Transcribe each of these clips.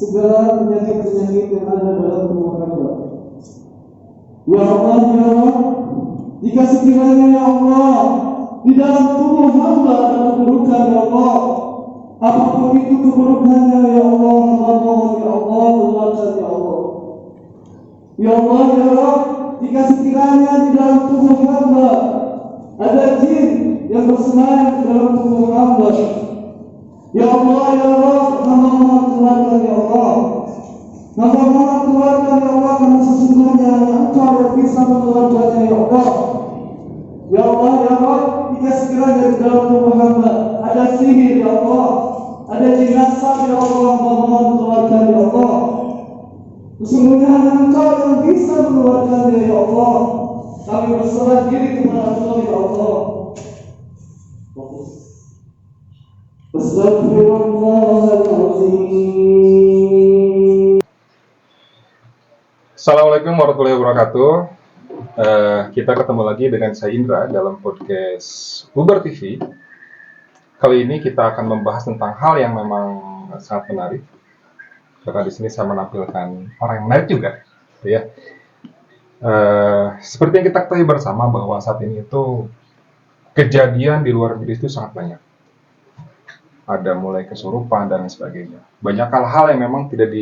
segala penyakit-penyakit yang ada dalam tubuh hamba. Ya Allah, ya Allah, jika sekiranya ya Allah di dalam tubuh hamba ada keburukan ya Allah, apapun itu keburukannya ya Allah, hamba mohon ya Allah, keluarkan ya Allah. Ya Allah, ya Allah, jika sekiranya di dalam tubuh hamba ada jin yang bersemayam di dalam tubuh hamba, ya Allah, ya Allah, hamba mohon keluarkan ya Allah. Hamba mohon keluarkan ya Allah, karena sesungguhnya Engkau yang bisa mengeluarkannya ya Allah. Ya Allah, ya Allah, jika sekiranya di dalam tubuh hamba ada sihir ya Allah, ada jinazah ya Allah, hamba mohon keluarkan ya Allah. Sesungguhnya hanya Engkau yang bisa mengeluarkannya ya Allah. Kami berserah diri kepada Engkau ya Allah. Astagfirullahaladzim. Assalamualaikum warahmatullahi wabarakatuh. Kita ketemu lagi dengan saya Indra dalam podcast Uber TV. Kali ini kita akan membahas tentang hal yang memang sangat menarik. Karena di sini saya menampilkan orang yang menarik juga, ya. Seperti yang kita ketahui bersama bahwa saat ini itu kejadian di luar negeri itu sangat banyak. Ada mulai kesurupan dan sebagainya. Banyak hal-hal yang memang tidak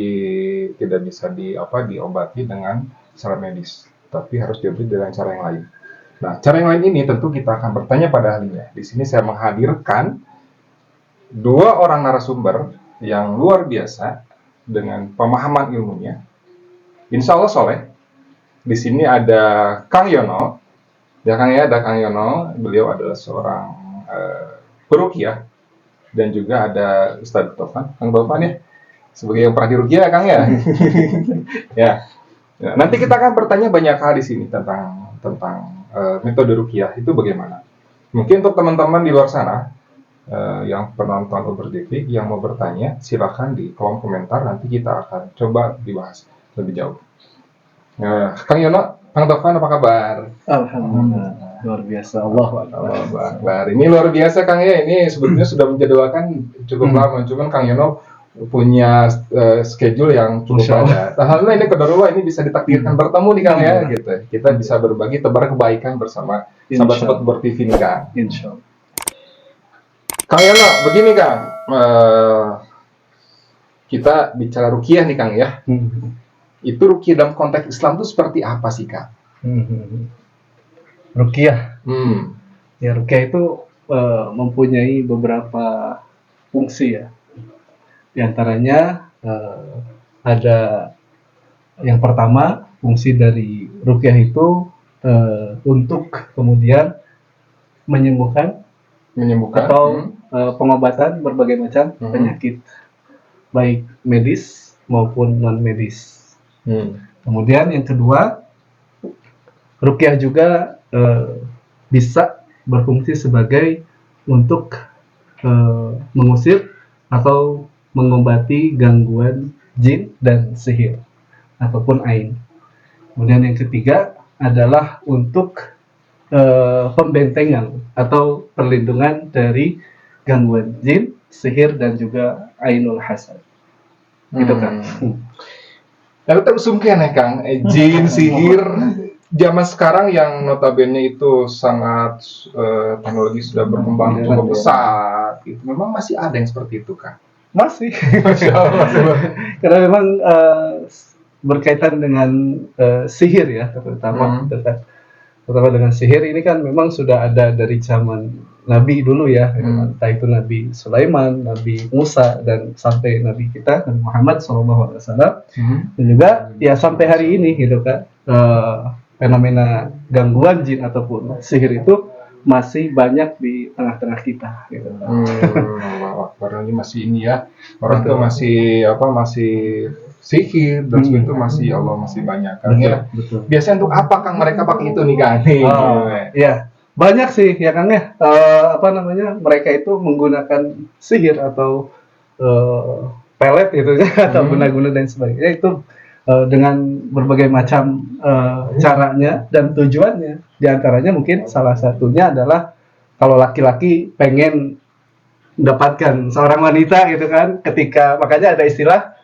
bisa diobati dengan cara medis, tapi harus diobati dengan cara yang lain. Nah, cara yang lain ini tentu kita akan bertanya pada ahlinya. Di sini saya menghadirkan dua orang narasumber yang luar biasa dengan pemahaman ilmunya. Insya Allah soleh. Di sini ada Kang Yono. Ya Kang ya, ada Kang Yono. Beliau adalah seorang peruqyah. Dan juga ada Ustadz Taufan, Kang Taufan ya, sebagai yang pernah diruqyah ya Kang ya. Ya. Nanti kita akan bertanya banyak hal di sini tentang metode ruqyah itu bagaimana. Mungkin untuk teman-teman di luar sana yang penonton Uber TV yang mau bertanya, silakan di kolom komentar, nanti kita akan coba dibahas lebih jauh. Kang Yono, Kang Taufan apa kabar? Alhamdulillah. Luar biasa, Allah Akbar. Ini luar biasa Kang ya. Ini sebetulnya sudah menjadwalkan cukup lama. Cuman Kang Yono punya schedule yang cukup padat. Alhamdulillah ini qadarullah, ini bisa ditakdirkan bertemu nih Kang ya. Gitu. Kita bisa berbagi tebar kebaikan bersama sahabat-sahabat Uber TV nih Kang. Insyaallah. Kang Yono, begini Kang. Kita bicara ruqyah nih Kang ya. Itu ruqyah dalam konteks Islam itu seperti apa sih Kang? Ruqyah. Ya, ruqyah itu mempunyai beberapa fungsi ya. Di antaranya ada yang pertama, fungsi dari ruqyah itu untuk kemudian menyembuhkan atau pengobatan berbagai macam penyakit, baik medis maupun non medis. Kemudian yang kedua, ruqyah juga bisa berfungsi sebagai untuk mengusir atau mengobati gangguan jin dan sihir ataupun ain. Kemudian yang ketiga adalah untuk pembentengan atau perlindungan dari gangguan jin, sihir dan juga ainul hasad. Gitu kan. Lalu terus mungkin ya Kang, jin, sihir zaman sekarang yang notabene itu sangat teknologi sudah berkembang cukup pesat, gitu. Memang masih ada yang seperti itu Kang? Masih. Masya Allah. Karena memang berkaitan dengan sihir ya, terutama dengan sihir ini kan memang sudah ada dari zaman Nabi dulu ya, entah itu Nabi Sulaiman, Nabi Musa, dan sampai Nabi kita Nabi Muhammad SAW, dan juga ya sampai hari ini gitu kan. Fenomena gangguan jin ataupun sihir itu masih banyak di tengah-tengah kita gitu. Karena ini masih ini ya, orang tuh masih sihir dan sebagainya itu masih Allah masih banyak kan ya. Biasanya untuk apa Kang mereka pakai itu nih Kang? Ya, banyak sih ya Kang ya. Mereka itu menggunakan sihir atau pelet gitu ya, atau guna-guna dan sebagainya itu dengan berbagai macam caranya dan tujuannya. Di antaranya mungkin salah satunya adalah kalau laki-laki pengen mendapatkan seorang wanita gitu kan, ketika makanya ada istilah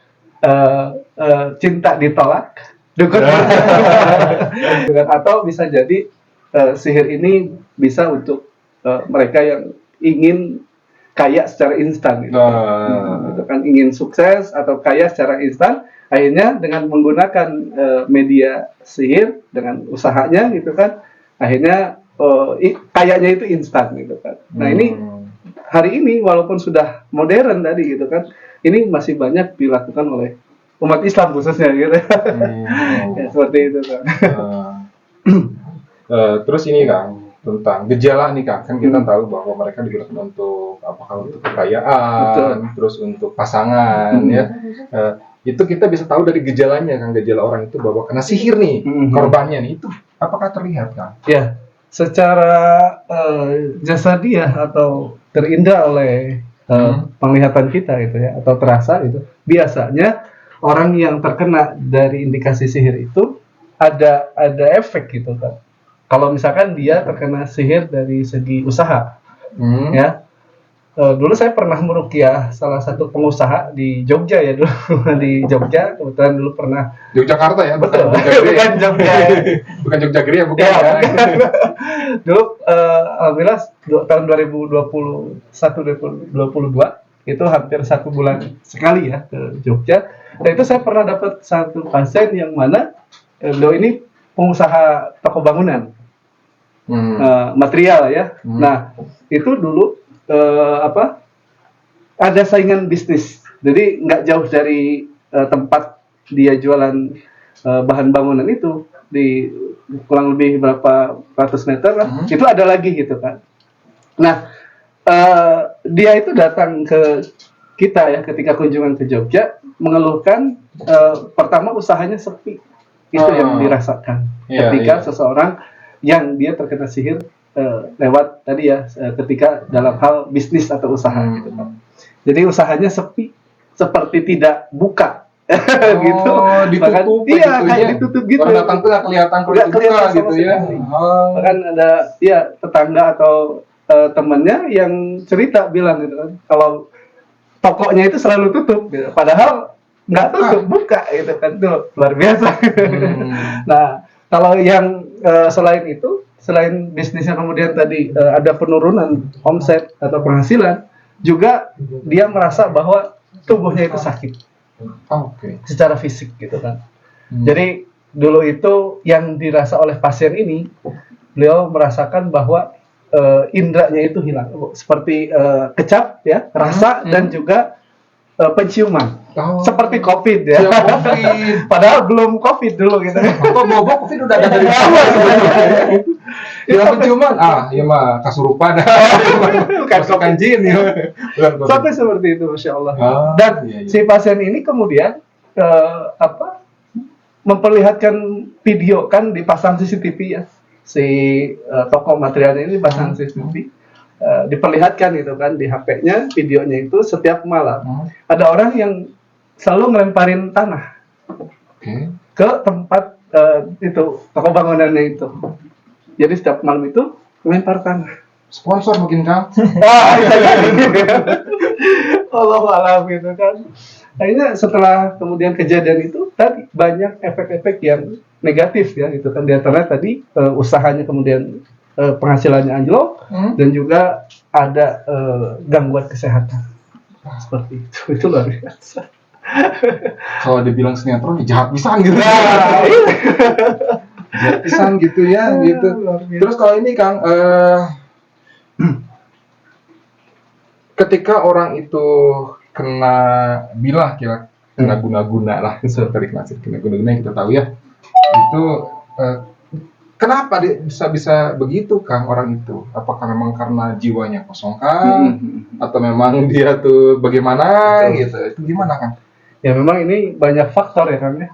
cinta ditolak, dukun atau bisa jadi sihir ini bisa untuk mereka yang ingin kaya secara instan gitu. Gitu kan, ingin sukses atau kaya secara instan, akhirnya dengan menggunakan media sihir dengan usahanya gitu kan, akhirnya kayanya itu instan gitu kan. Nah ini hari ini walaupun sudah modern tadi gitu kan, ini masih banyak dilakukan oleh umat Islam khususnya gitu. Ya, seperti itu kan. Terus ini Kang, tentang gejala nih Kang, kan kita tahu bahwa mereka digunakan untuk apakah untuk kekayaan, terus untuk pasangan ya. Itu kita bisa tahu dari gejalanya Kang, gejala orang itu bahwa kena sihir nih, korbannya nih, itu apakah terlihat Kang? Ya, secara jasadiah atau terindra oleh penglihatan kita gitu ya, atau terasa itu, biasanya orang yang terkena dari indikasi sihir itu ada efek gitu kan. Kalau misalkan dia terkena sihir dari segi usaha, ya. Dulu saya pernah meruqyah salah satu pengusaha di Jogja ya dulu di Jogja, kebetulan dulu pernah. Yogyakarta ya, betul. Bukan Jogja, bukan Jogja Gede ya, bukan ya. Dulu alhamdulillah tahun 2021-2022 itu hampir 1 bulan sekali ya ke Jogja. Dan itu saya pernah dapat satu pasien yang mana beliau ini pengusaha toko bangunan, material ya. Nah itu dulu ada saingan bisnis, jadi nggak jauh dari tempat dia jualan bahan bangunan itu, di kurang lebih berapa ratus meter lah, itu ada lagi gitu kan. Nah dia itu datang ke kita ya ketika kunjungan ke Jogja, mengeluhkan pertama usahanya sepi, itu yang dirasakan ketika seseorang yang dia terkena sihir lewat tadi ya, ketika dalam hal bisnis atau usaha gitu kan. Jadi usahanya sepi, seperti tidak buka gitu. Ditutup. Iya, kayak ditutup gitu. Orang datang tuh nggak kelihatan gitu ya. Bahkan ada ya tetangga atau temannya yang cerita bilang gitu kan, kalau tokonya itu selalu tutup gitu. Padahal nggak tutup, buka gitu kan, tuh luar biasa. Nah kalau yang selain itu, selain bisnisnya kemudian tadi ada penurunan omset atau penghasilan, juga dia merasa bahwa tubuhnya itu sakit, secara fisik gitu kan. Jadi dulu itu yang dirasa oleh pasien ini, beliau merasakan bahwa indranya itu hilang, seperti kecap ya, rasa dan juga penciuman. Seperti COVID ya. COVID. Padahal belum COVID dulu gitu. Kok mau COVID udah ada dari awal sebenarnya. Yang penciuman, ya mah kasurupan. Masukan jin ya. Sampai seperti itu, Masya Allah. Dan si pasien ini kemudian memperlihatkan video, kan dipasang CCTV ya. Si toko materialnya ini dipasang CCTV. Diperlihatkan itu kan di HP-nya, videonya itu setiap malam ada orang yang selalu ngelemparin tanah ke tempat itu toko bangunannya itu. Jadi setiap malam itu melempar tanah. Sponsor mungkin Kang. Allah alam gitu kan. Akhirnya setelah kemudian kejadian itu tadi banyak efek-efek yang negatif ya gitu kan. Di antaranya tadi usahanya kemudian penghasilannya anjlok, dan juga ada gangguan kesehatan seperti itu luar biasa. Kalau dibilang sinetron jahat pisan gitu. Jahat pisan gitu ya gitu. Terus kalau ini Kang, ketika orang itu kena bilah kena guna-guna lah, tadi kena guna-guna yang kita tahu ya, itu kenapa bisa begitu Kang orang itu? Apakah memang karena jiwanya kosong Kang? Atau memang dia tuh bagaimana gitu? Itu gimana Kang? Ya memang ini banyak faktor ya Kang ya.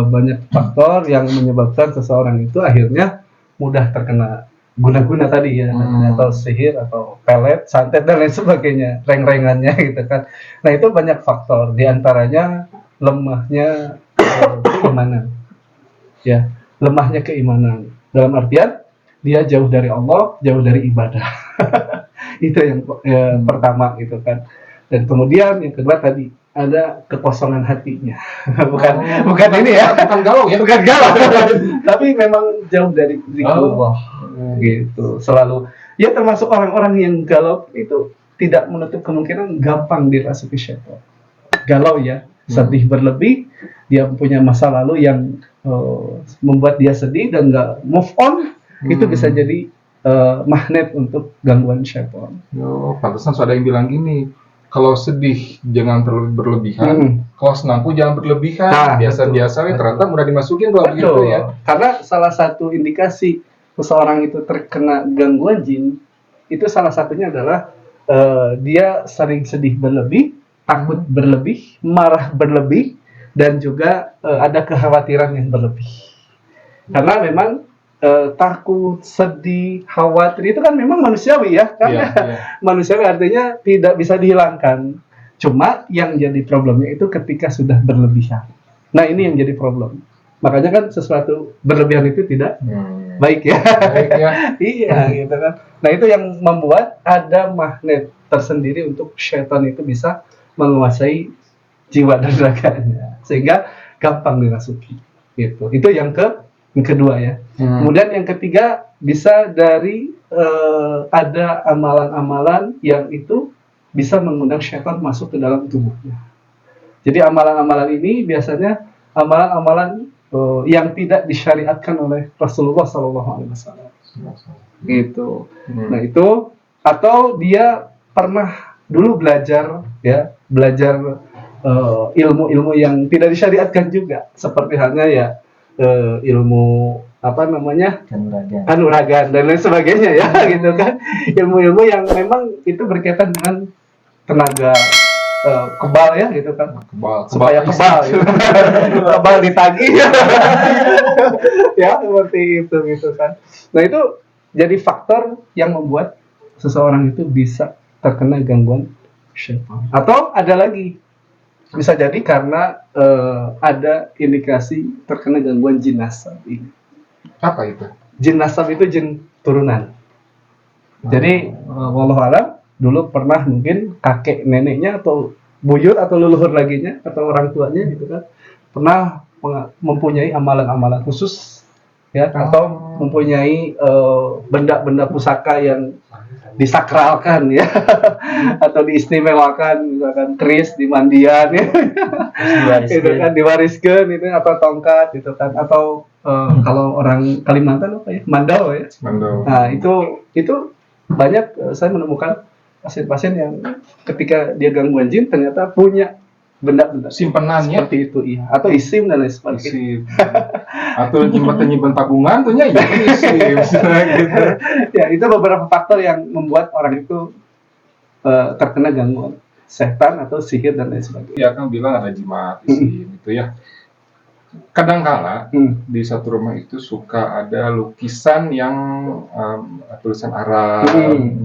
Banyak faktor yang menyebabkan seseorang itu akhirnya mudah terkena guna-guna tadi ya, atau sihir atau pelet, santet dan lain sebagainya, reng-rengannya gitu kan. Nah itu banyak faktor, diantaranya lemahnya keimanan. Ya, lemahnya keimanan. Dalam artian dia jauh dari Allah, jauh dari ibadah. Itu yang pertama gitu kan. Dan kemudian yang kedua tadi ada kekosongan hatinya. bukan ini ya, bukan galau ya. bukan galau, tapi memang jauh dari zikrullah. Gitu. Selalu ya, termasuk orang-orang yang galau itu tidak menutup kemungkinan gampang dirasuki syaitan. Galau ya, sedih berlebih, dia punya masa lalu yang membuat dia sedih dan nggak move on, itu bisa jadi magnet untuk gangguan syaitan. Pantesan ada yang bilang gini, kalau sedih jangan terlalu berlebihan, kalau senang pun jangan berlebihan. Nah, biasa-biasa betul. ternyata mudah dimasukin kalau begitu Betul. ya. Karena salah satu indikasi seseorang itu terkena gangguan jin, itu salah satunya adalah dia sering sedih berlebih, takut berlebih, marah berlebih, dan juga ada kekhawatiran yang berlebih. Karena memang takut, sedih, khawatir itu kan memang manusiawi ya, karena manusiawi artinya tidak bisa dihilangkan. Cuma yang jadi problemnya itu ketika sudah berlebihan. Nah, ini yang jadi problem. Makanya kan sesuatu berlebihan itu tidak baik ya. Baik ya. Iya, gitu kan. Nah, itu yang membuat ada magnet tersendiri untuk syaitan itu bisa menguasai jiwa dan raganya, sehingga gampang dirasuki. Gitu. Itu yang kedua ya. Kemudian yang ketiga bisa dari ada amalan-amalan yang itu bisa mengundang syaitan masuk ke dalam tubuhnya. Jadi amalan-amalan ini biasanya amalan-amalan yang tidak disyariatkan oleh Rasulullah SAW. Gitu. Nah itu, atau dia pernah dulu belajar ilmu-ilmu yang tidak disyariatkan juga, seperti halnya ya ilmu kanuragan dan lain sebagainya ya, gitu kan. Ilmu-ilmu yang memang itu berkaitan dengan tenaga kebal ya, gitu kan. Supaya kebal gitu. Kebal ditagih. Ya, seperti itu gitu kan. Nah, itu jadi faktor yang membuat seseorang itu bisa terkena gangguan syaitan. Atau ada lagi, bisa jadi karena ada indikasi terkena gangguan jin nasab ini. Apa itu? Jin nasab itu jin turunan. Jadi wallahualam dulu pernah mungkin kakek neneknya atau buyut atau leluhur laginya atau orang tuanya gitu kan pernah mempunyai amalan-amalan khusus ya, atau mempunyai benda-benda pusaka yang disakralkan ya atau diistimewakan, misalkan keris di mandian ya. Itu kan diwariskan itu, atau tongkat gitu kan, atau kalau orang Kalimantan apa ya, mandau ya. Nah itu banyak saya menemukan pasien-pasien yang ketika dia gangguan jin ternyata punya benda-benda simpenannya seperti itu, iya, atau isim dan lain sebagainya. Atau nyimpen tabungan tuh ya isim. Gitu. Ya, itu beberapa faktor yang membuat orang itu terkena gangguan setan atau sihir dan lain sebagainya. Ya kan bilang ada jimat isim gitu ya. Kadangkala di satu rumah itu suka ada lukisan yang tulisan Arab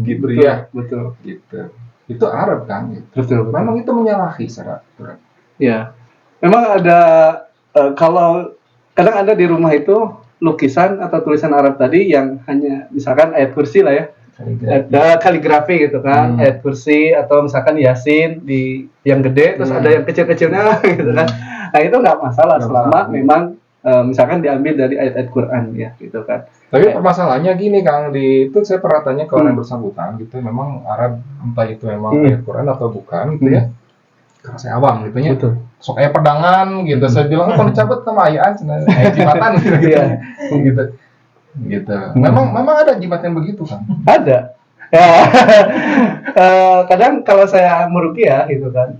gitu, betul, ya. Betul. Gitu. Itu Arab kan? Gitu. Betul. Memang itu menyalahi secara aturan. Ya. Memang ada kalau kadang ada di rumah itu lukisan atau tulisan Arab tadi yang hanya misalkan ayat kursi lah ya. Kaligrafi gitu kan, ayat kursi atau misalkan Yasin di yang gede terus ada yang kecil-kecilnya gitu kan. Nah itu nggak masalah selama memang misalkan diambil dari ayat-ayat Quran ya gitu kan. Tapi permasalahannya gini Kang, itu saya pernah tanya ke orang bersangkutan gitu, memang Arab entah itu memang ayat Quran atau bukan gitu ya. Karena saya awam gitu ya. Sok ayat pedangan gitu, saya bilang kalau dicabut sama ayat jimatan gitu. Gitu. Memang ada jimat yang begitu kan? Ada. Ya. Kadang kalau saya meruqyah gitu kan,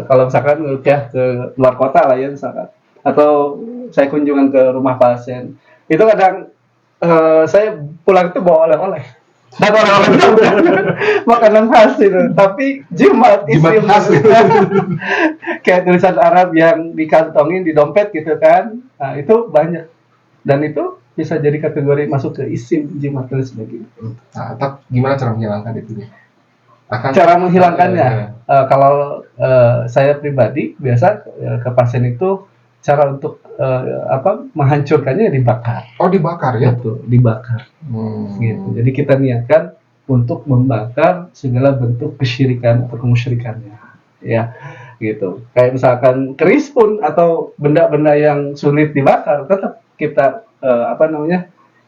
kalau misalkan meruqyah ke luar kota lah ya misalkan, atau saya kunjungan ke rumah pasien, itu kadang saya pulang itu bawa oleh-oleh. Dan oleh-oleh itu makanan khas itu, tapi jimat khas gitu. Kayak tulisan Arab yang dikantongin di dompet gitu kan. Nah, itu banyak. Dan itu bisa jadi kategori masuk ke isim, jimat dan sebagainya. Nah, gimana cara menghilangkan itu? Cara menghilangkannya, kalau saya pribadi biasa ke pasien itu cara untuk menghancurkannya dibakar. Oh, dibakar ya? Betul, dibakar. Gitu. Jadi kita niatkan untuk membakar segala bentuk kesyirikan atau kemusyrikannya. ya gitu. Kayak misalkan keris pun atau benda-benda yang sulit dibakar tetap kita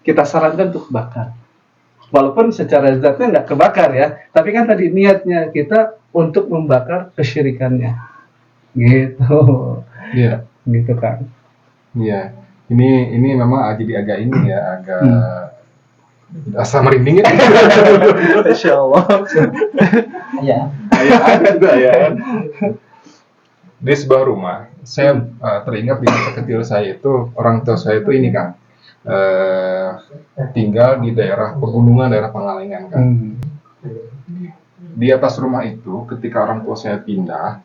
kita sarankan untuk bakar. Walaupun secara zatnya nggak kebakar ya, tapi kan tadi niatnya kita untuk membakar kesyirikannya, gitu. Iya. Gitu kan. Iya. Ini memang jadi agak ini ya, agak asa merinding ya. Insya Allah. Iya. Di sebuah rumah, saya teringat di masa kecil saya itu, orang tua saya itu ini Kang, tinggal di daerah pegunungan, daerah Pangalengan kan. Di atas rumah itu, ketika orang tua saya pindah,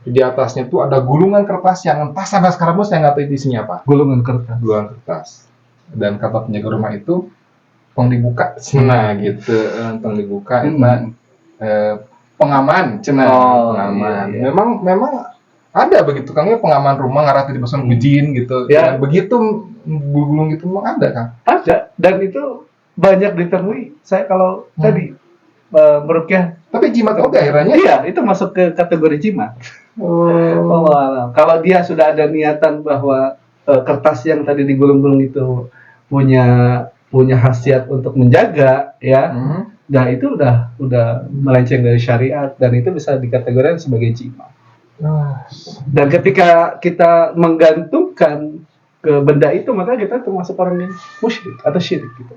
di atasnya tuh ada gulungan kertas yang entah sampai sekarang pun saya nggak tahu isinya apa. Gulungan kertas. Gulungan kertas. Dan kata penjaga rumah itu, tong dibuka, cenah gitu, tong dibuka, pengaman, cenah, pengaman. Iya. Memang ada begitu Kang ya, pengaman rumah ngarah di pesan bujin gitu. Ya. Begitu gulung gitu memang ada Kang. Ada, dan itu banyak ditemui. Saya kalau tadi merukyah, Tapi jimat oke akhirnya. iya itu masuk ke kategori jimat. Oh, alam. Kalau dia sudah ada niatan bahwa kertas yang tadi digulung-gulung itu punya khasiat untuk menjaga, ya, nah itu udah melenceng dari syariat dan itu bisa dikategorikan sebagai jimat. Dan ketika kita menggantungkan ke benda itu, maka kita termasuk orang yang musyrik atau syirik gitu.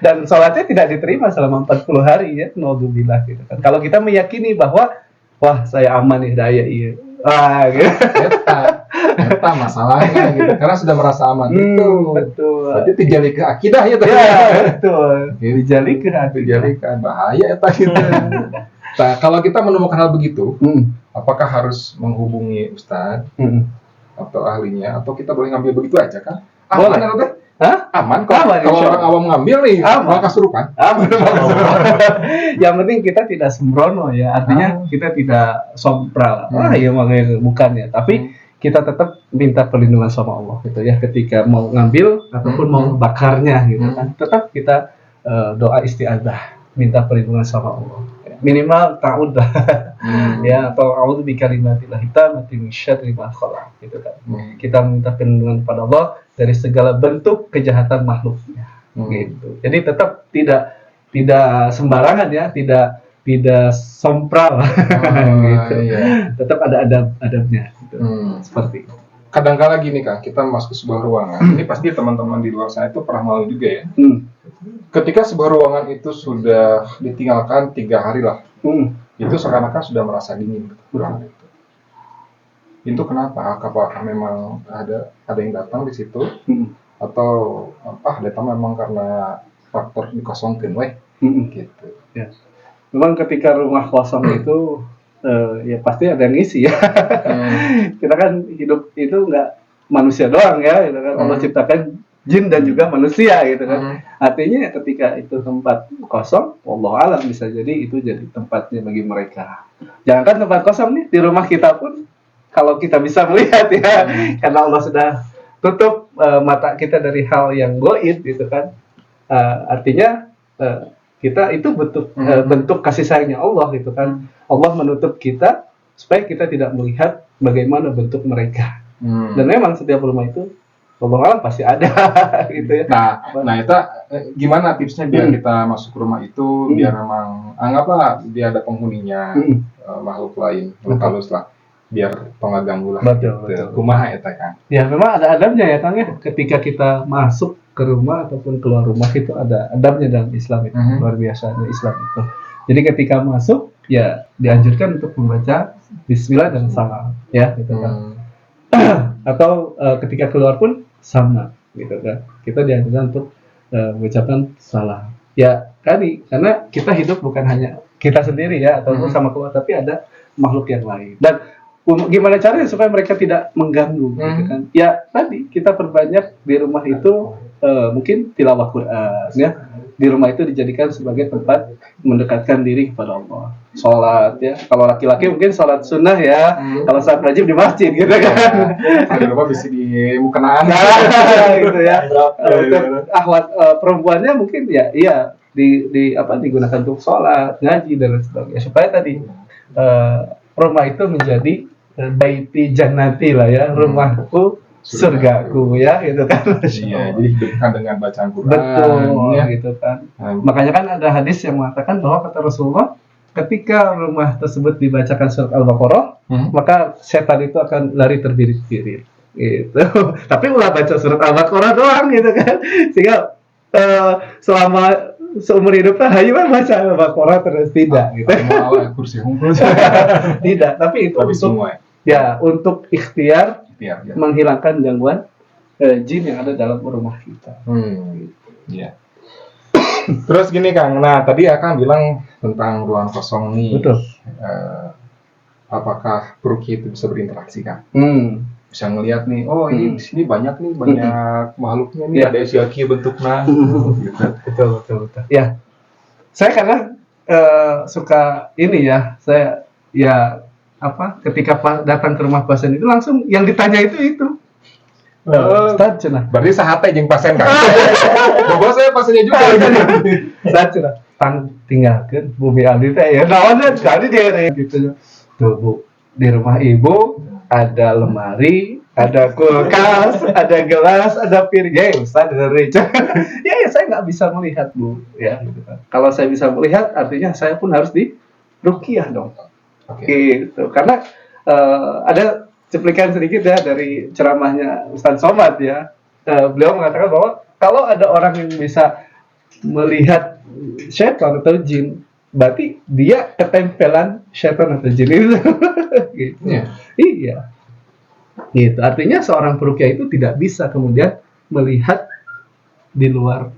Dan sholatnya tidak diterima selama 40 hari ya, naudzubillah gitu kan. Kalau kita meyakini bahwa wah saya aman nih daya iya. Wah gitu. Eta masalahnya gitu. Karena sudah merasa aman itu. Betul. Berarti dijali ke akidah ya tadi. Ya, betul. Dijali ke hati. Dijali ke bahaya eta gitu. Nah, kalau kita menemukan hal begitu, apakah harus menghubungi ustadz atau ahlinya, atau kita boleh ngambil begitu aja kan? Boleh. Aman atau Hah? aman kok. Aman, Kalau insya orang Allah. awam ngambil nih, Aman. malah kesurupan. Yang penting kita tidak sembrono ya, artinya kita tidak sompral. Ya makanya bukan ya, tapi kita tetap minta perlindungan sama Allah gitu ya, ketika mau ngambil ataupun mau bakarnya gitu kan, tetap kita doa isti'adzah, minta perlindungan sama Allah. Minimal ta'uddah ya, atau a'udzu bikalimatillahit tammati min syarri ma khalaq gitu kan. Kita minta perlindungan kepada Allah dari segala bentuk kejahatan makhluknya gitu. Jadi tetap tidak sembarangan ya, tidak sompral gitu. Iya. Tetap ada adabnya gitu. Seperti itu. Kadang-kala gini Kang, kita masuk ke sebuah ruangan. Ini pasti teman-teman di luar sana itu pernah malu juga ya. Ketika sebuah ruangan itu sudah ditinggalkan 3 hari lah, itu seakan-akan sudah merasa dingin ruangan itu. Itu kenapa? Apakah memang ada yang datang di situ, atau datang memang karena faktor dikosongkan, gitu. Ya. Memang ketika rumah kosong itu ya pasti ada yang ngisi ya. Kita kan hidup itu nggak manusia doang ya, gitu kan. Allah ciptakan jin dan juga manusia gitu kan. Artinya ketika itu tempat kosong, wallahu alam bisa jadi itu jadi tempatnya bagi mereka. Jangankan tempat kosong nih, di rumah kita pun kalau kita bisa melihat ya, karena Allah sudah tutup mata kita dari hal yang goib gitu kan. Artinya kita itu bentuk kasih sayangnya Allah gitu kan. Allah menutup kita supaya kita tidak melihat bagaimana bentuk mereka. Dan memang setiap rumah itu Allah pasti ada gitu ya. Nah itu gimana tipsnya biar kita masuk ke rumah itu, biar memang anggaplah dia ada penghuninya, makhluk lain, makhluk halus lah, biar nggak ganggu lah. Betul. Kumaha eta Kang? Ya memang ada adabnya ya Kang ya. Ketika kita masuk ke rumah ataupun keluar rumah itu ada adabnya dalam Islam itu. Luar biasa ada Islam itu. Jadi ketika masuk ya dianjurkan untuk membaca Bismillah dan salam ya gitu kan. Atau ketika keluar pun sama gitu kan. Kita dianjurkan untuk mengucapkan salam. Ya tadi karena kita hidup bukan hanya kita sendiri ya ataupun sama keluarga, tapi ada makhluk yang lain. Dan gimana caranya supaya mereka tidak mengganggu gitu kan. Ya tadi kita perbanyak di rumah itu mungkin tilawah Quran ya. Di rumah itu dijadikan sebagai tempat mendekatkan diri kepada Allah. Sholat ya. Kalau laki-laki mungkin sholat sunnah ya. Kalau sholat wajib di masjid gitu kan. Di rumah bisa di mukenaan. Gitu ya. Untuk akhwat perempuannya mungkin ya iya digunakan untuk sholat, ngaji dan lain sebagainya, supaya tadi rumah itu menjadi baiti jannati lah ya, rumahku surgaku ya gitu kan. Iya, jadi hidupkan dengan bacaan Quran. Betul ya. gitu kan. Makanya kan ada hadis yang mengatakan bahwa kata Rasulullah, ketika rumah tersebut dibacakan surat Al-Baqarah, maka setan itu akan lari terbirit-birit gitu. Tapi ulah baca surat Al-Baqarah doang gitu kan. Sehingga selama seumur hidup kan hayu kan baca Al-Baqarah terus tidak gitu. Kursi hukum. Tidak, tapi itu Tapi untuk semua untuk ikhtiar ya. menghilangkan gangguan jin yang ada dalam rumah kita. Iya. Terus gini Kang, nah tadi Akang bilang tentang ruang kosong nih. Betul. Apakah Ruqyah itu bisa berinteraksi Kang? Bisa ngelihat nih, oh ini di sini banyak makhluknya nih, ada siaki bentuknya. Gitu. Betul. Ya, saya karena suka ini ya, saya ya ketika datang ke rumah pasien itu langsung yang ditanya itu. Ustaz cenah. Berarti sahate jeung pasien Kang. Bobo saya pasiennya juga. Ustaz cenah. Tinggalkeun Bumi Aldi teh ya naon tadi dia gitu. Tuh Bu, di rumah Ibu ada lemari, ada kulkas, ada gelas, ada piring. Ya Ustaz dari ya saya nggak bisa melihat Bu ya gitu kan. Kalau saya bisa melihat artinya saya pun harus di Ruqyah dong. Gitu. Karena ada cuplikan sedikit ya dari ceramahnya Ustaz Somad ya. Beliau mengatakan bahwa kalau ada orang yang bisa melihat syaitan atau jin, berarti dia ketempelan syaitan atau jin itu. Gitu. Iya. Gitu. Artinya seorang peruqyah itu tidak bisa kemudian melihat di luar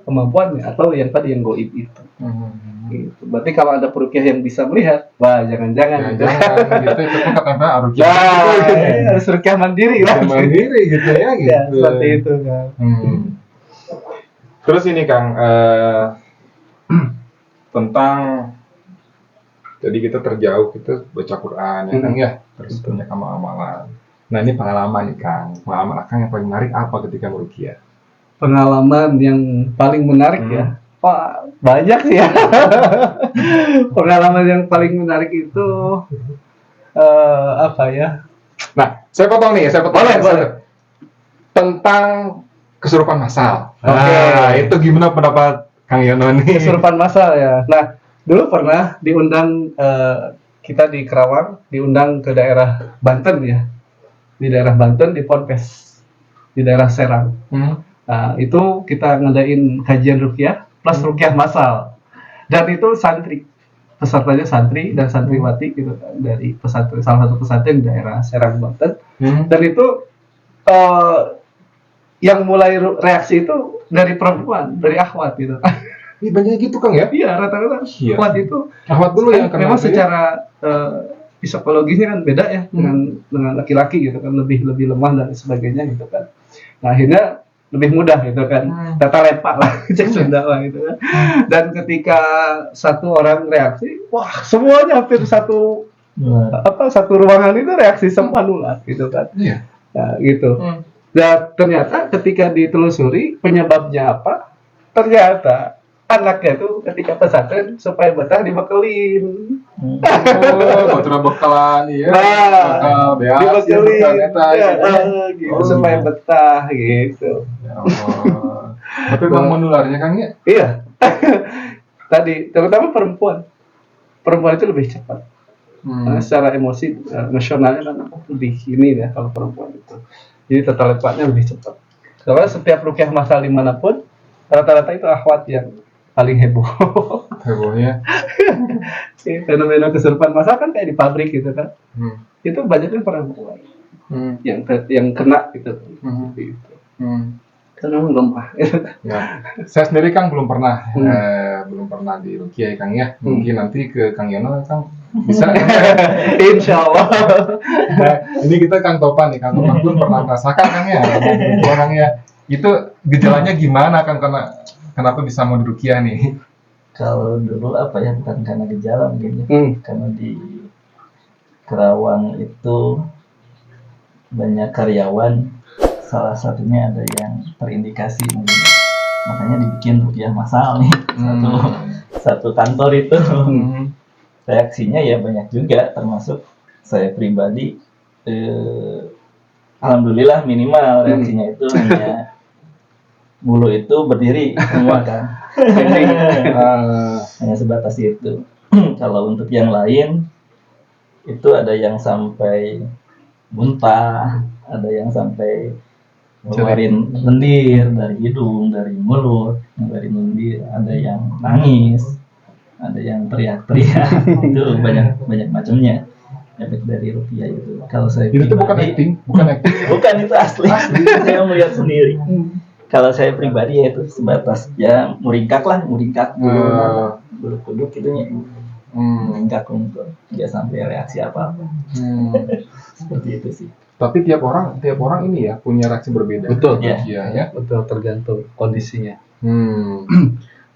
kemampuannya atau yang tadi yang goib itu. Gitu. Berarti kalau ada peruqyah yang bisa melihat, wah jangan-jangan gitu itu kata Ruqyah. Harus ruqyah mandiri lah. Mandiri gitu ya gitu. Ya, seperti itu kan. Terus ini Kang, tentang jadi kita terjauh, kita baca Quran ya Kang ya, terus banyak amalan. Nah ini pengalaman nih Kang, pengalaman Kang yang paling menarik apa ketika meruqyah? Pengalaman yang paling menarik ya, Pak, banyak sih ya. Pengalaman yang paling menarik itu apa ya? Nah, saya potong. Boleh. Tentang kesurupan massal. Oke. Itu gimana pendapat Kang Yono nih? Kesurupan massal ya. Nah, dulu pernah diundang kita di Kerawang, diundang ke daerah Banten ya. Di daerah Banten di Ponpes, di daerah Serang. Nah, itu kita ngadain kajian ruqyah plus ruqyah massal. Dan itu santri, pesertanya santri dan santriwati gitu kan, dari pesantren, salah satu pesantren di daerah Serang Banten. Dan itu yang mulai reaksi itu dari perempuan, dari akhwat gitu. Ini banyak gitu Kang ya? Iya, rata-rata akhwat itu. Akhwat dulu yang memang secara psikologisnya kan beda ya dengan laki-laki gitu kan, lebih lemah dan sebagainya gitu kan. Nah, akhirnya lebih mudah gitu kan, tata lepak lah, cek Sunda lah gitu kan. Dan ketika satu orang reaksi, wah semuanya hampir satu ruangan itu reaksi semua nular gitu kan. Nah, gitu. Dan ternyata ketika ditelusuri penyebabnya apa, ternyata anaknya itu ketika pesantren supaya betah dibekelin. Baturan bekalan ya. Dibekelin. Gitu supaya betah gitu. Tapi memang menularnya Kang ya? Iya. Tadi terutama perempuan itu lebih cepat. Karena secara emosi nasionalnya kan lebih ini ya kalau perempuan itu. Jadi tata lepatnya lebih cepat. Karena setiap ruqyah massal dimanapun rata-rata itu akhwat yang paling heboh. Hebohnya. Fenomena kesurupan massal kan kayak di pabrik gitu kan. Itu banyaknya perempuan yang kena gitu. Karena lemah. Ya. Saya sendiri Kang belum pernah di ruqyah Kang ya. Mungkin nanti ke Kang Yono Kang bisa. Insya Allah. Nah, ini kita Kang Topan nih, Kang Topan pun pernah merasakan Kang ya, orangnya. Itu gejalanya gimana Kang, kenapa bisa mau di ruqyah nih? Kalau dulu bukan karena gejala mungkin ya. Karena di Kerawang itu banyak karyawan, salah satunya ada yang terindikasi mungkin makanya dibikin rupiah massal nih. Satu kantor itu. Reaksinya ya banyak juga, termasuk saya pribadi. Alhamdulillah minimal reaksinya itu hanya bulu itu berdiri semua kan. Hanya sebatas itu. Kalau untuk yang lain itu ada yang sampai muntah, ada yang sampai ngeluarin lendir dari hidung, dari mulut, ngeluarin lendir, ada yang nangis, ada yang teriak-teriak. Itu banyak macamnya efek dari rupiah itu. Kalau saya Itu bukan acting, bukan, itu asli. Saya melihat sendiri. Kalau saya pribadi ya itu sebatas ya muringkak bulu kuduk itu muringkak untuk nggak sampai reaksi apa-apa. Seperti itu sih. Tapi tiap orang ini ya punya reaksi berbeda. Betul. Ya. Betul, tergantung kondisinya.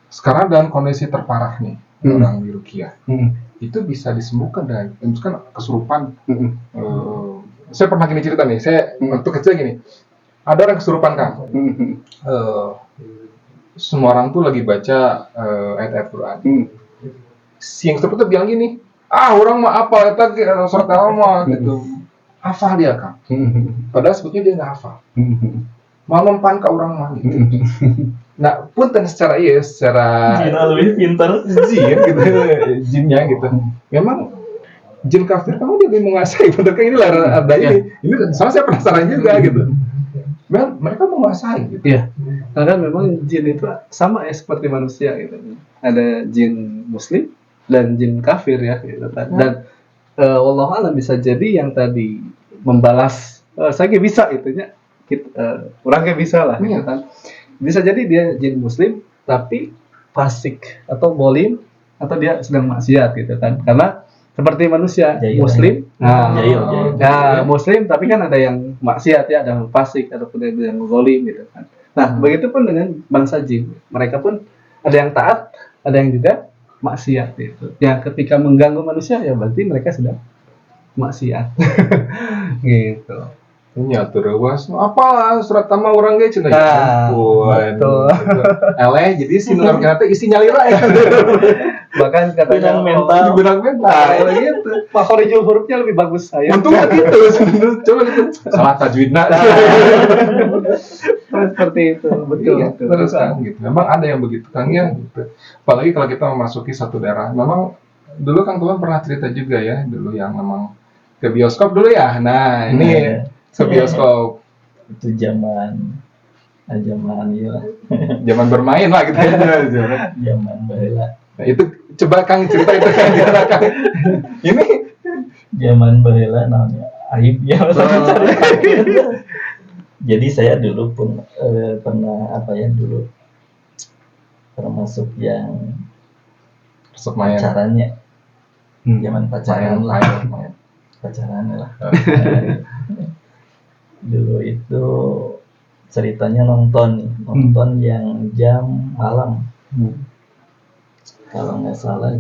Sekarang dalam kondisi terparah nih orang di rukiah. Itu bisa disembuhkan dari misalkan kesurupan. Saya pernah gini cerita nih, saya waktu kecil gini, ada orang kesurupan kan. Semua orang tuh lagi baca ayat-ayat Quran. Si yang kesurupan tuh bilang gini, orang mah apa eta surat al-mah gitu. Hafal dia kan. Padahal sebetulnya dia nggak hafal. Mau mempan ke orang mah gitu. Nah, punten secara Jin lebih pintar. Jin gitu, jinnya gitu. Memang jin kafir kamu dia lebih menguasai. Betul kan inilah ada ini. Ini soalnya saya penasaran juga gitu. Memang mereka menguasai gitu. Iya. Karena memang jin itu sama ya seperti manusia gitu. Ada jin muslim dan jin kafir ya gitu kan. Dan wallahualam bisa jadi yang tadi membalas saya bisa gitu ya. Orangnya bisa lah gitu kan. Bisa jadi dia jin muslim tapi fasik atau bolim atau dia sedang maksiat gitu kan. Karena seperti manusia muslim, muslim tapi kan ada yang maksiat ya, ada yang fasik ataupun ada yang bolim gitu kan. Nah, begitu pun dengan bangsa jin, mereka pun ada yang taat, ada yang juga maksiat gitu. Yang ketika mengganggu manusia ya berarti mereka sedang maksiat. Gitu. Nyatur was apalah surat tama orang ge cenah ampun. Eleh jadi si nular kena isi nyalira Bahkan katanya mental. Gitu. Makhorijul hurufnya lebih bagus saya. Untung gitu sebenarnya coba gitu. Salah tajwidna. Seperti itu, betul. Iya, terus kan gitu. Memang ada yang begitu kan ya gitu. Apalagi kalau kita memasuki satu daerah. Memang dulu Kang Tuan pernah cerita juga ya, dulu yang memang ke bioskop dulu ya. Nah, ini ke bioskop itu zaman ya. Zaman bermain lah gitu ya. Zaman baheula. Nah, itu coba Kang cerita itu kan Kang. Ini Zaman baheula namanya aib ya. Jadi saya dulu pun pernah dulu termasuk yang pacarannya. Zaman pacaran lah. Pacaran lah. Dulu itu ceritanya nonton yang jam malam. Kalau nggak salah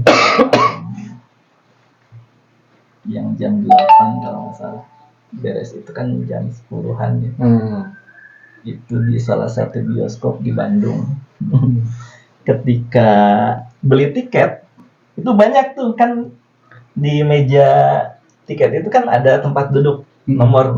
yang jam 8 kalau nggak salah. Beres itu kan jam 10-an ya. Itu di salah satu bioskop di Bandung. Ketika beli tiket itu banyak tuh kan di meja tiket itu kan ada tempat duduk. Nomor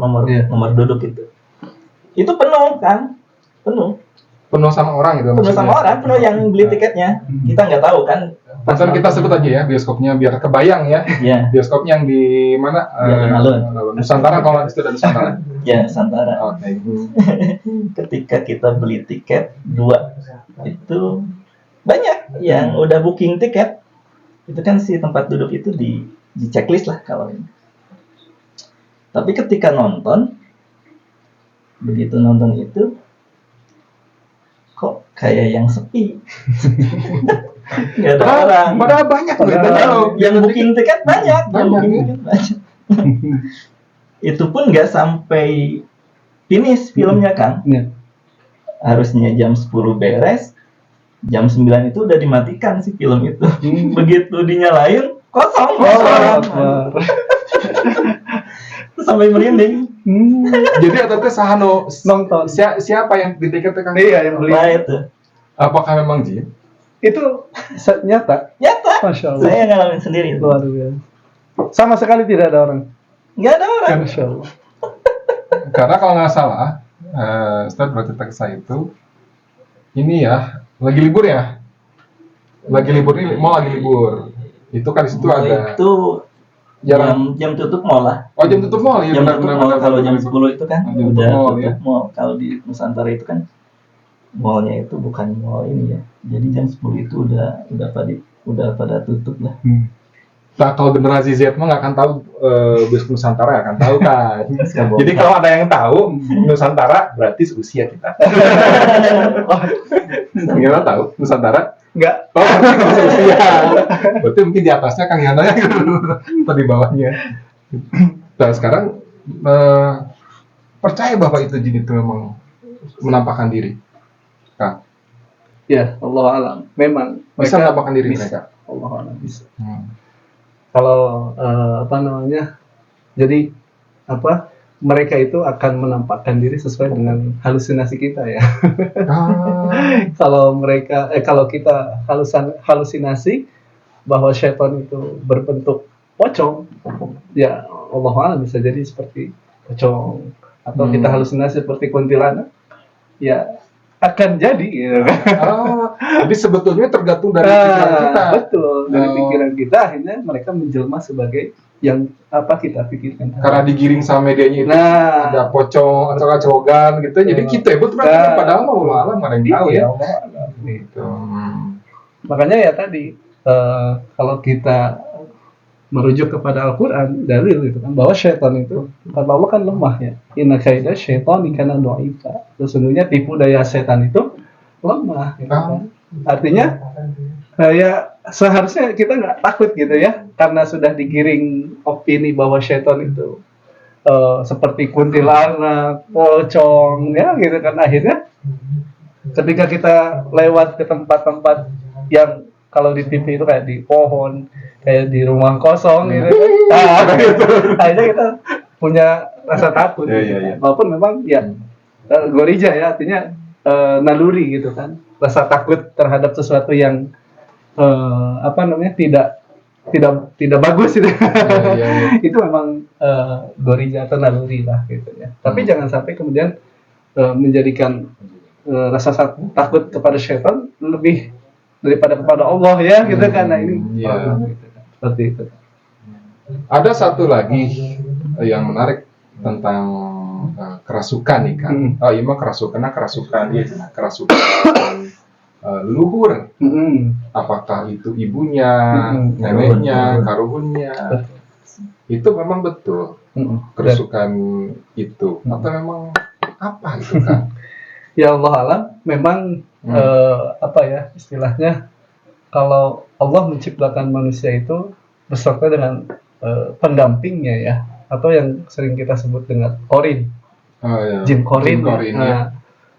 duduk itu penuh kan, penuh sama orang gitu. Penuh yang beli tiketnya. Kita nggak tahu kan. Pasal kita sebut aja ya bioskopnya biar kebayang ya. Bioskopnya yang di mana? Nusantara kalau itu ada Nusantara. Ya Nusantara. Oke. Ketika kita beli tiket 2 itu banyak yang udah booking tiket. Itu kan si tempat duduk itu di checklist lah kalau ini. Tapi ketika begitu nonton itu, kok kayak yang sepi. Nggak ada orang. Padahal banyak. Yang booking tiket banyak. Itu pun nggak sampai finish filmnya kan. Harusnya jam 10 beres, jam 9 itu udah dimatikan si film itu. Begitu dinyalain, kosong. Sampai merinding. Jadi atau ke sahano nonton siapa yang di tiket kan? Iya, yang beli. Nah, itu Apakah memang jin? Itu nyata. Nyata. Masya Allah. Saya ngalamin sendiri. Luar biasa. Sama sekali tidak ada orang. Nggak ada orang. Masya Allah. Karena kalau nggak salah, Ustadz bercerita ke saya itu, ini ya, lagi libur ya? Lagi libur ini, mau lagi libur. Itu kan di situ Mall ada itu jarang. jam tutup mall lah. Oh, jam tutup mall ya, Jam benar tutup benar. mall benar, kalau benar, jam benar. 10 itu kan Jam tutup udah mall, tutup ya. mall. Kalau di Nusantara itu kan mallnya itu bukan mall ini ya. Jadi jam 10 itu udah pada tutup lah. Nah, kalau generasi Z mah nggak akan tahu bus Nusantara, akan tahu kan. Sekarang. Jadi kalau ada yang tahu Nusantara, berarti seusia kita. Gimana tahu Nusantara? Enggak. Oh, berarti seusia. Berarti mungkin di atasnya Kang Yana atau di bawahnya. Nah, sekarang percaya bahwa itu jin itu memang menampakkan diri. Kang, Ya, Allah alam. Memang bisa mereka menampakkan diri bisa. mereka. Allah alam bisa. Kalau apa namanya? Jadi apa? Mereka itu akan menampakkan diri sesuai dengan halusinasi kita ya. Kalau kita halusinasi bahwa syaitan itu berbentuk pocong, ya Allah alam bisa jadi seperti pocong, atau kita halusinasi seperti kuntilanak, ya akan jadi gitu kan. Jadi sebetulnya tergantung dari pikiran kita. Betul, dari pikiran kita akhirnya mereka menjelma sebagai yang apa kita pikirkan. Karena digiring sama medianya itu Nah. ada pocong atau cowogan gitu. Jadi kita ya betul padahal mah Allah alam nggak ada yang tahu ya. Allah alam. Gitu. Makanya ya tadi kalau kita merujuk kepada Al-Quran, dalil itu kan bahwa syaitan itu kata Allah kan lemah ya. Inna kaida syaitani kana dha'ifa. Sesungguhnya tipu daya setan itu lemah gitu kan. Artinya ya seharusnya kita nggak takut gitu ya, karena sudah digiring opini bahwa syaitan itu seperti kuntilanak, pocong ya gitu kan. Akhirnya ketika kita lewat ke tempat-tempat yang kalau di TV itu kayak di pohon, kayak di rumah kosong gitu kan. Akhirnya kita punya rasa takut gitu kan. Walaupun memang ya gorija ya, artinya naluri gitu kan. Rasa takut terhadap sesuatu yang apa namanya tidak bagus gitu. Itu memang gorija atau naluri lah gitu ya. Tapi jangan sampai kemudian menjadikan rasa takut kepada syaitan lebih daripada kepada Allah ya gitu kan. Nah ini gitu, seperti itu. Ada satu lagi yang menarik tentang kerasukan nih kan. Oh iya mah kerasukan leluhur. Apakah itu ibunya, neneknya, karuhunnya? Itu memang betul kerasukan itu atau memang apa itu kan? Ya Allah alam, memang apa ya istilahnya, kalau Allah menciptakan manusia itu beserta dengan pendampingnya ya, atau yang sering kita sebut dengan korin, jin korin. Nah,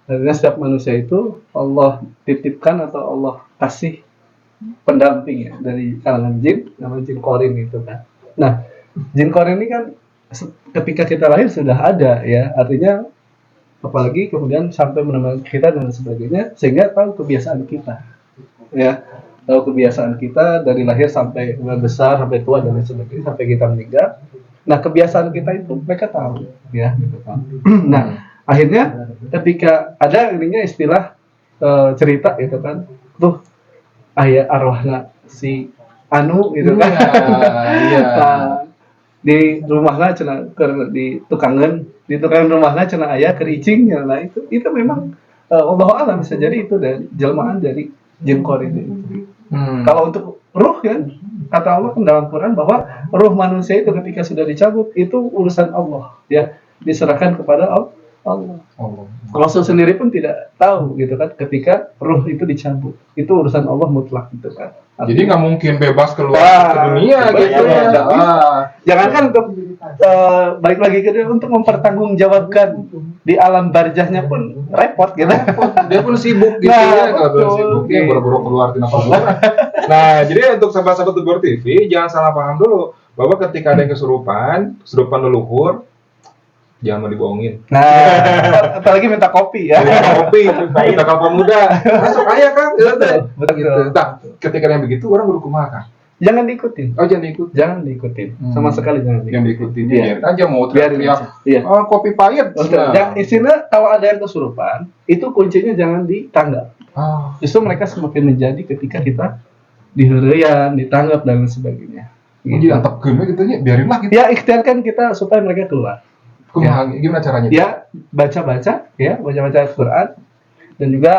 artinya setiap manusia itu Allah titipkan atau Allah kasih pendamping ya dari kalangan jin, namanya jin korin itu kan. Nah, jin korin ini kan ketika kita lahir sudah ada ya, artinya apalagi kemudian sampai menemani kita dan sebagainya, sehingga tahu kebiasaan kita ya, tahu kebiasaan kita dari lahir sampai besar, sampai tua dan sebagainya, sampai kita meninggal. Nah kebiasaan kita itu mereka tahu ya gitu kan. Nah akhirnya ketika ada ininya istilah cerita gitu kan, tuh ayah arwahna si anu gitu kan. Di rumahnya cenah di tukangan rumahnya cenah ayah kericingnya. Nah itu memang Allah alam bisa jadi itu dari jelmaan dari jin korin itu. Kalau untuk ruh ya, kata Allah kan dalam Quran bahwa ruh manusia itu ketika sudah dicabut itu urusan Allah ya, diserahkan kepada Allah. Rasul sendiri pun tidak tahu gitu kan ketika ruh itu dicabut, itu urusan Allah mutlak gitu kan. Jadi nggak mungkin bebas keluar ke dunia gitu ya. Jangankan untuk balik lagi ke dia, untuk mempertanggungjawabkan di alam barzahnya pun repot gitu. Dia pun sibuk gitu ya, kalau sibuk dia buru-buru keluar di kuburan. Nah, jadi untuk sahabat-sahabat Tubur TV jangan salah paham dulu bahwa ketika ada yang kesurupan leluhur, jangan mau dibohongin. Nah, apalagi minta kopi ya. Kopi, minta kelapa muda, masuk aja kan. Betul. Gitu. Nah, ketika yang begitu orang kudu kumaha Kang? Jangan diikutin. Oh, jangan diikut. Jangan diikutin. Sama sekali jangan diikutin. Yang diikutin Iya. biarin aja mau Biarin teriak. aja. Iya. Oh, kopi pahit. Betul. Istilah kalau ada yang kesurupan, itu kuncinya jangan ditanggap. Ah, Justru mereka semakin menjadi ketika kita dihurian, ditanggap dan lain sebagainya. jadi antep gini gitu ya, biarinlah gitu. Ya ikhtiarkan kita supaya mereka keluar. Kumaha, gimana caranya? Ya baca-baca, ya baca-baca Al-Quran dan juga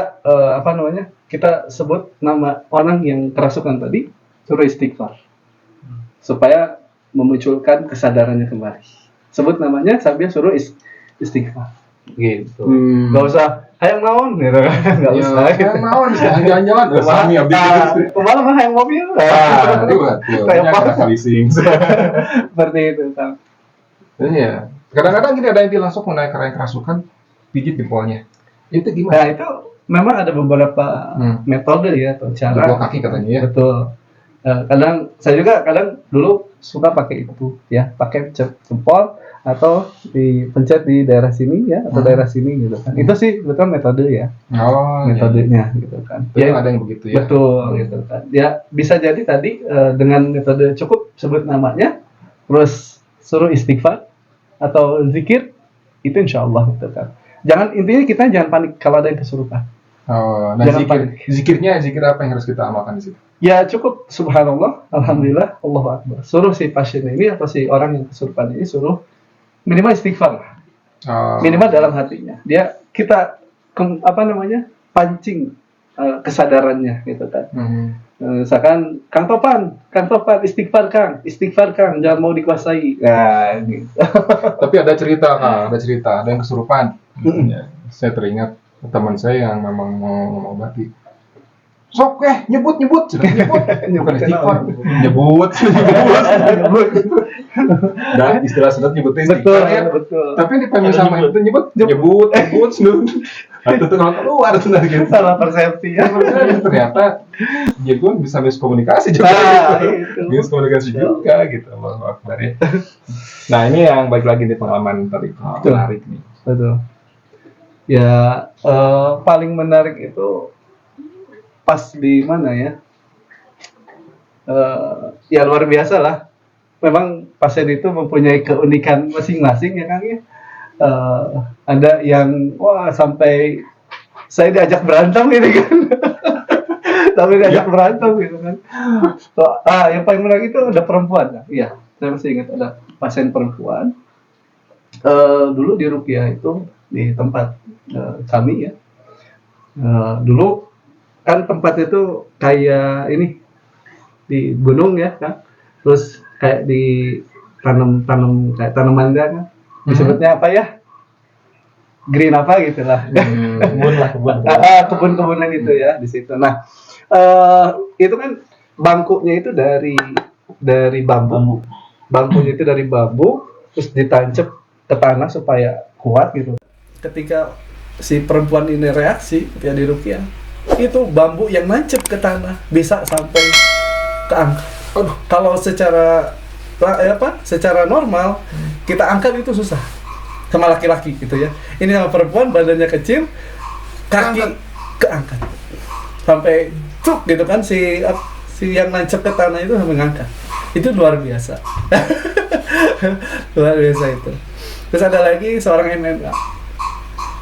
kita sebut nama orang yang kerasukan tadi, suruh istighfar supaya memunculkan kesadarannya kembali. Sebut namanya sambil suruh istighfar. Gitu. Gak usah hayang naon gitu kan. Gak usah. Yang naon jalan-jalan ke sami abdi. Kemarin mah hayang mobil. Kayak apa kali sing. Seperti itu kan. Iya. Kadang-kadang gini ada yang langsung menaik karena kerasukan pijit jempolnya. Itu Nah gimana? itu memang ada beberapa metode ya atau cara. Jempol kaki katanya ya. Betul. Saya juga kadang dulu suka pakai itu ya, pakai jempol atau dipencet di daerah sini ya atau daerah sini gitu kan. Itu sih betul metode ya. Oh, Metodenya gitu kan. Itu ada yang begitu ya. Betul gitu kan. Ya bisa jadi tadi dengan metode cukup sebut namanya, terus suruh istighfar atau zikir, itu insya Allah gitu kan. Intinya kita jangan panik kalau ada yang kesurupan. Oh, nah Jangan zikir apa yang harus kita amalkan di situ? Ya cukup subhanallah, alhamdulillah, Allahu akbar. Suruh si pasien ini atau si orang yang kesurupan ini suruh minimal istighfar lah. Minimal dalam hatinya. Kita pancing kesadarannya gitu kan. Misalkan Kang Topan, istighfar Kang, jangan mau dikuasai. Nah, gitu. Tapi ada cerita Kang, ada yang kesurupan. Ya, saya teringat teman saya yang memang mau mengobati. Sok nyebut bukan istighfar, nyebut. Dan istilah sunat nyebutnya istighfar ya. Betul. Tapi dipanggil sama itu nyebut. Itu tuh kalau keluar sebenarnya gitu. Salah persepsi ya. Ternyata dia pun bisa miskomunikasi juga. Miskomunikasi juga gitu. Allahu Akbar ya. Nah, ini yang baik lagi di pengalaman tadi. Menarik nih. Betul. Ya, paling menarik itu pas di mana ya? Ya luar biasa lah. Memang pasien itu mempunyai keunikan masing-masing ya Kang ya. Ada yang sampai saya diajak berantem ini kan. Sampai diajak berantem gitu kan. Yang paling menarik itu ada perempuan. Iya, saya masih ingat ada pasien perempuan. Dulu di Rupiah itu di tempat kami ya. Dulu kan tempat itu kayak ini di gunung ya kan, terus kayak di tanam kayak tanaman kan, disebutnya apa ya, green apa gitulah, kebun-kebunan itu ya di situ. Nah itu kan bangkunya itu dari bambu, bangkunya itu dari bambu, terus ditancap ke tanah supaya kuat gitu. Ketika si perempuan ini reaksi ya di Rupiah, itu bambu yang nancep ke tanah bisa sampai ke angkat. Kalau secara normal kita angkat itu susah sama laki-laki gitu ya. Ini sama perempuan badannya kecil, kaki keangkat sampai cuk gitu kan, si yang nancep ke tanah itu sampai ngangkat. Itu luar biasa. Luar biasa itu. Terus ada lagi seorang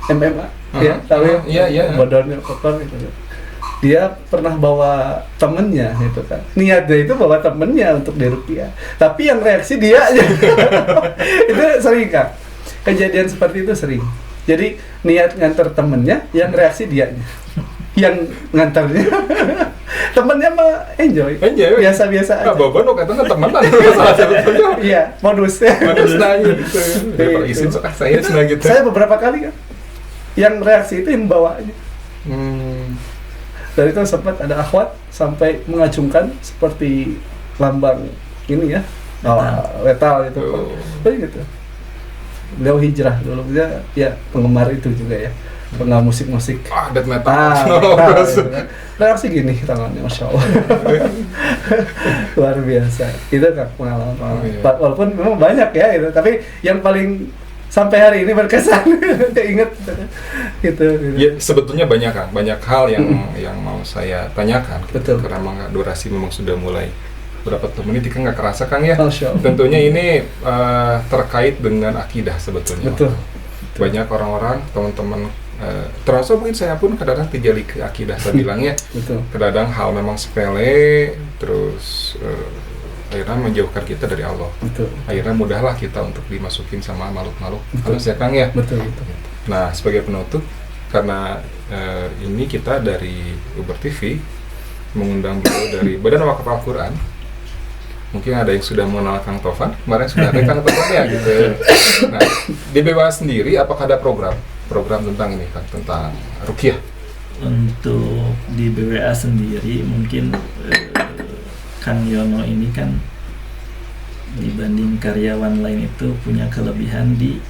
MMA ya, tahu ya? Iya. Badannya kotor gitu. Dia pernah bawa temennya gitu kan. Niatnya itu bawa temennya untuk di Rupiah. Tapi yang reaksi dia aja. Itu sering Kak. Kejadian seperti itu sering. Jadi niat nganter temennya, yang reaksi dianya. Yang nganternya. Temennya mah enjoy. Biasa-biasa aja. Bawa no katanya temenan. Salah satunya. Iya, modus nanya gitu. Daripada izin sok saya senang gitu. Saya beberapa kali kan yang reaksi itu yang bawa aja. Dan itu sempat ada akhwat sampai mengacungkan seperti lambang ini ya, letal gitu. Gitu. Beliau hijrah dulu, dia ya penggemar itu juga ya, penggemar musik-musik. Death metal. Gitu kan. Reaksi gini tangannya, masya Allah. Luar biasa. Itu kan pengalaman. Walaupun memang banyak ya itu, tapi yang paling sampai hari ini berkesan. Ingat gitu. Ya, sebetulnya banyak hal yang mau saya tanyakan. Betul. Karena memang durasi memang sudah mulai berapa menit, kan nggak kerasa Kang ya. Masya Allah. Tentunya ini terkait dengan akidah sebetulnya. Betul. Banyak orang-orang, teman-teman, termasuk mungkin saya pun kadang-kadang terjadi ke akidah, saya bilangnya. Betul. Kadang-kadang hal memang sepele, terus akhirnya menjauhkan kita dari Allah. Betul. Akhirnya mudahlah kita untuk dimasukin sama makhluk-makhluk halus ya Kang ya. Betul, betul. Nah, sebagai penutup, karena ini kita dari Uber TV mengundang beliau dari Badan Wakaf Al-Quran. Mungkin ada yang sudah mengenal Kang Tovan, kemarin sudah ada Kang Tovan ya gitu. Nah, di BWA sendiri apakah ada program tentang ini Kang, tentang ruqyah? Untuk di BWA sendiri mungkin Kang Yono ini kan dibanding karyawan lain itu punya kelebihan di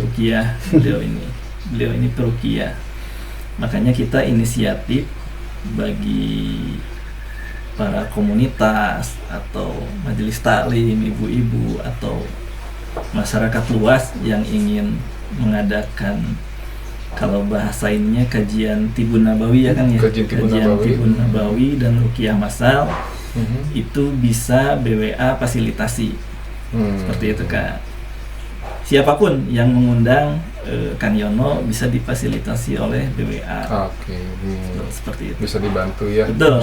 ruqyah. Beliau ini peruqyah. Makanya kita inisiatif bagi para komunitas atau majelis taklim, ibu-ibu atau masyarakat luas yang ingin mengadakan, kalau bahasa ininya kajian Tibun Nabawi ya Kang ya, Kajian Tibun Nabawi dan ruqyah massal, itu bisa BWA fasilitasi. Seperti itu Kak. Siapapun yang mengundang Kang Yono bisa difasilitasi oleh BWA. Oke. Seperti itu. Bisa dibantu ya. Betul.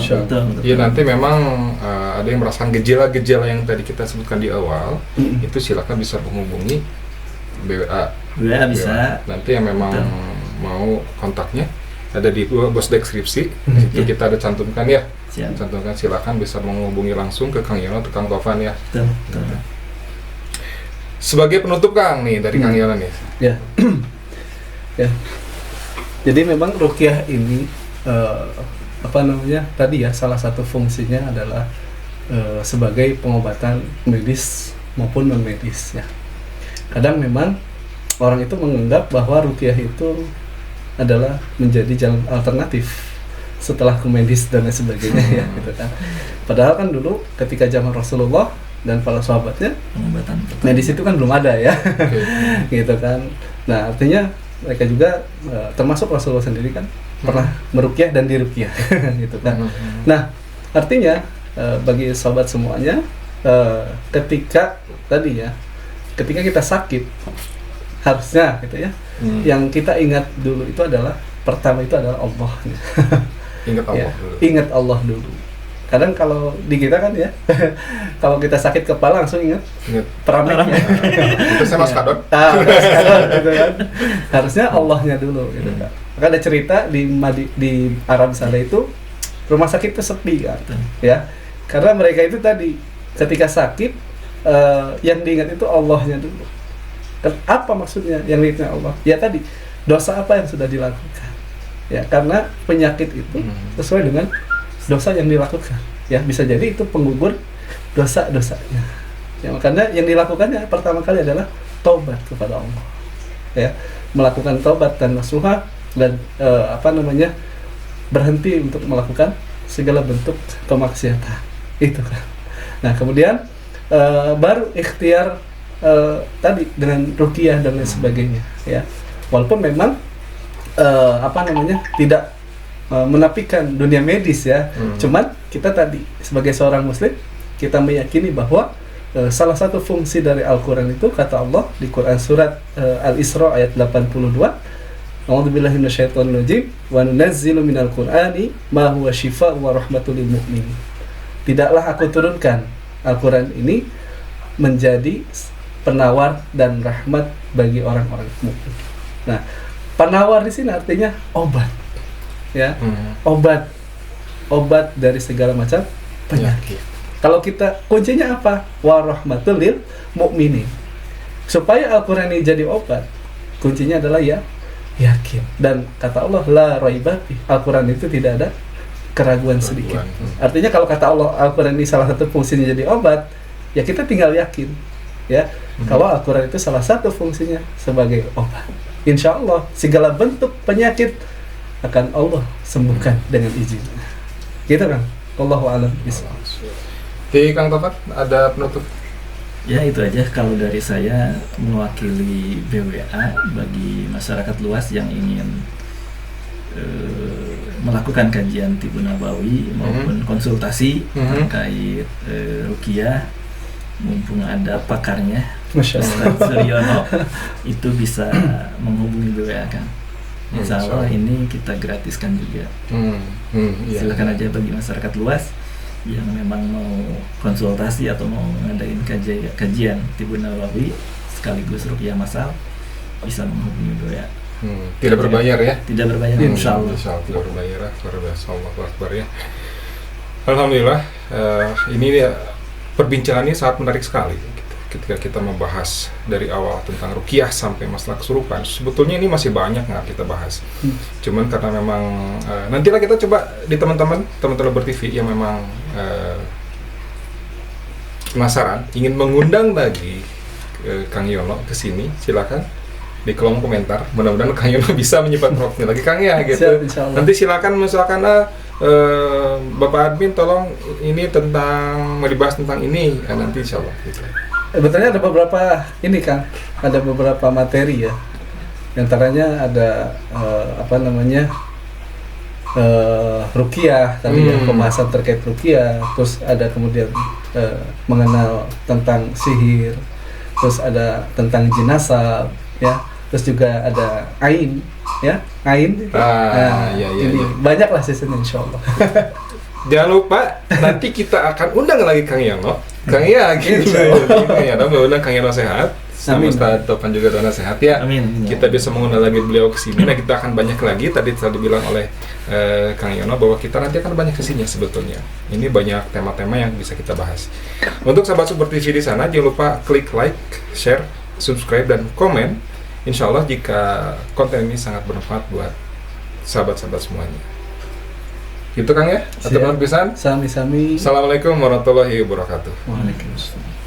Ya nanti memang ada yang merasakan gejala-gejala yang tadi kita sebutkan di awal, itu silakan bisa menghubungi BWA. BWA bisa. Nanti yang memang mau kontaknya ada di bos deskripsi. Itu kita ada cantumkan ya. Siap. Cantumkan, silakan bisa menghubungi langsung ke Kang Yono atau Kang Tovan ya. Betul. Sebagai penutup Kang nih dari Kang Yono nih. Ya. Ya. Jadi memang ruqyah ini tadi ya, salah satu fungsinya adalah sebagai pengobatan medis maupun non medis ya. Kadang memang orang itu menganggap bahwa ruqyah itu adalah menjadi jalan alternatif setelah ke medis dan lain sebagainya ya gitu kan. Padahal kan dulu ketika zaman Rasulullah dan para sahabatnya, pengobatan medis itu kan belum ada ya. Gitu kan. Nah, artinya mereka juga termasuk Rasulullah sendiri kan pernah meruqyah dan diruqyah gitu kan. Nah, artinya bagi sahabat semuanya, ketika kita sakit harusnya gitu ya, yang kita ingat dulu itu adalah, pertama itu adalah Allah. Ingat Allah ya, dulu. Ingat Allah dulu. Kadang kalau di kita kan ya, kalau kita sakit kepala langsung ingat Prameknya. Itu saya Mas Kadon. Gitu kan. Harusnya Allahnya dulu gitu kan. Maka ada cerita di Arab sana itu rumah sakit itu sepi kan. Ya. Karena mereka itu tadi ketika sakit yang diingat itu Allahnya dulu. Apa maksudnya yang diingat Allah? Ya tadi, dosa apa yang sudah dilakukan. Ya, karena penyakit itu sesuai dengan dosa yang dilakukan. Ya, bisa jadi itu penggugur dosa-dosanya. Ya, makanya yang dilakukannya pertama kali adalah taubat kepada Allah. Ya, melakukan taubat dan nasuha dan berhenti untuk melakukan segala bentuk kemaksiatan. Itu kan. Nah, kemudian baru ikhtiar tadi dengan ruqyah dan lain sebagainya ya. Walaupun memang tidak menafikan dunia medis ya. Cuman kita tadi sebagai seorang muslim, kita meyakini bahwa salah satu fungsi dari Al-Qur'an itu, kata Allah di Quran surat Al-Isra ayat 82, A'udzubillahi minasyaitonir rajim, wa nunazzilu minal Qur'ani ma huwa syifaa'un wa rahmatul lil mu'minin. Tidaklah aku turunkan Al-Qur'an ini menjadi penawar dan rahmat bagi orang-orang mukmin. Nah, penawar di sini artinya obat. Ya, obat dari segala macam penyakit. Kalau kita kuncinya apa? Wa rahmatul lil mu'minin. Supaya Al-Qur'an ini jadi obat, kuncinya adalah yakin. Dan kata Allah, la raiba fi. Al-Qur'an itu tidak ada keraguan sedikit. Artinya kalau kata Allah, Al-Qur'an ini salah satu fungsinya jadi obat, ya kita tinggal yakin. Ya, kalau Al-Qur'an itu salah satu fungsinya sebagai obat. Insya Allah segala bentuk penyakit akan Allah sembuhkan dengan izin. Gitu kan? Wallahu a'lam bishawab. Di Kang Tovan ada penutup? Ya itu aja kalau dari saya mewakili BWA bagi masyarakat luas yang ingin melakukan kajian Tibu Nabawi maupun konsultasi terkait ruqyah, mumpung ada pakarnya Masya Allah. Ustaz Suryono, itu bisa menghubungi BWA kan. Insya Allah ini kita gratiskan juga. Iya. Silakan aja bagi masyarakat luas yang memang mau konsultasi atau mau ngadain kajian Tibu Nabawi sekaligus ruqyah masal, bisa menghubungi BWA. Tidak berbayar ya? Tidak berbayar, insya Allah. Insya Allah tidak berbayar. Luar biasa, Allahu Akbar ya. Alhamdulillah, ini perbincangannya sangat menarik sekali. Ketika kita membahas dari awal tentang ruqyah sampai masalah kesurupan, sebetulnya ini masih banyak nggak kita bahas. Cuman karena memang nantilah kita coba di teman-teman BerTV yang memang penasaran, ingin mengundang lagi Kang Yono ke sini, silakan di kolom komentar. Mudah-mudahan Kang Yono bisa menyimpan profilnya lagi Kang ya gitu. Siap, insyaallah. Nanti silakan misalkan Bapak admin tolong ini tentang mau dibahas tentang ini, nanti insyaallah gitu. Sebetulnya ada beberapa ini kan, ada beberapa materi ya. Di antaranya ada ruqyah tadi ya, pembahasan terkait ruqyah, terus ada kemudian mengenal tentang sihir, terus ada tentang jenazah ya, terus juga ada ain ya, ain. Iya, ini iya. banyak lah sisinya insyaallah. Jangan lupa nanti kita akan undang lagi Kang Yono. Kang ya gitu. Kang Yono mengundang Kang Yono sehat. Sama Ustaz Topan juga doa sehat ya. Amin. Kita bisa mengundang lagi beliau ke sini. Nah, kita akan banyak lagi. Tadi telah dibilang oleh Kang Yono bahwa kita nanti akan banyak kesini sebetulnya. Ini banyak tema-tema yang bisa kita bahas. Untuk sahabat BerTV di sana, jangan lupa klik like, share, subscribe, dan komen. Insya Allah jika konten ini sangat bermanfaat buat sahabat-sahabat semuanya. Gitu Kang ya? Atau pisan? Sami-sami. Assalamualaikum warahmatullahi wabarakatuh. Waalaikumsalam.